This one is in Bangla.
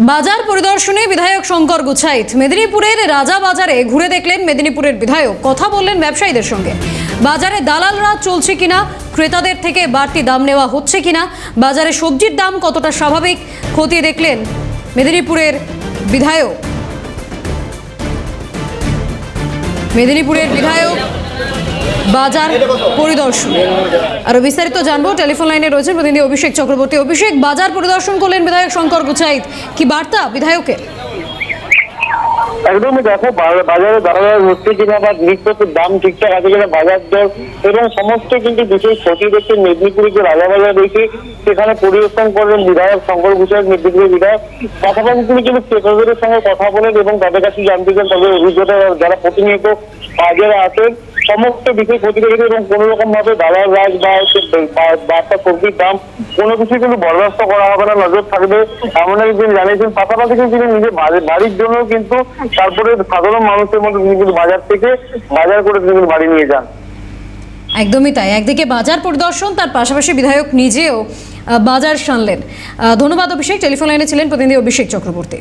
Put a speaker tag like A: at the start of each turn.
A: বাজার পরিদর্শনে বিধায়ক শঙ্কর গুছাইত মেদিনীপুরের রাজা বাজারে ঘুরে দেখলেন মেদিনীপুরের বিধায়ক, কথা বললেন ব্যবসায়ীদের সঙ্গে। বাজারে দালালরা চলছে কিনা, ক্রেতাদের থেকে বাড়তি দাম নেওয়া হচ্ছে কিনা, বাজারে সবজির দাম কতটা স্বাভাবিক খতিয়ে দেখলেন মেদিনীপুরের বিধায়ক। বাজার পরিদর্শন আরো বিস্তারিত জানবো। টেলিফোন লাইনে রয়েছেন প্রতিনিধি অভিষেক চক্রবর্তী। অভিষেক, বাজার পরিদর্শন করলেন বিধায়ক শঙ্কর গুছাইত, কি বার্তা বিধায়কের?
B: একদমই দেখো, বাজারে দাঁড়ানো হচ্ছে কিনা বা জিনিসপত্রের দাম ঠিকঠাক আছে কিনা, বাজার দর এবং সমস্ত কিন্তু বিষয় খতিয়ে দেখতে মেদিনীপুরে যে রাজা বাজার রয়েছে সেখানে পরিদর্শন করলেন বিধায়ক শঙ্কর গুছাইত, মেদিনীপুরের বিধায়ক। পাশাপাশি তিনি কিন্তু ক্রেতাদের সঙ্গে কথা বলেন এবং তাদের কাছে জানতে চান তাদের অভিজ্ঞতা, যারা প্রতিনিয়ত বাজারে আসেন সমস্ত বিষয় খতিয়ে দেখেছে এবং কোনো রকম ভাবে দালাল রাজ বা সবজির দাম কোনো কিছু কিন্তু বরদাস্ত করা হবে না, নজর থাকবে এমন একজন জানিয়েছেন। পাশাপাশি কিন্তু তিনি নিজের বাড়ির জন্য কিন্তু তারপরে সাধারণ মানুষের মধ্যে তিনি কিন্তু বাজার থেকে বাজার করে তিনি বাড়ি নিয়ে যান।
A: একদমই তাই, একদিকে বাজার পরিদর্শন, তার পাশাপাশি বিধায়ক নিজেও বাজার সানলেন। ধন্যবাদ অভিষেক। টেলিফোন লাইনে ছিলেন প্রতিনিধি অভিষেক চক্রবর্তী।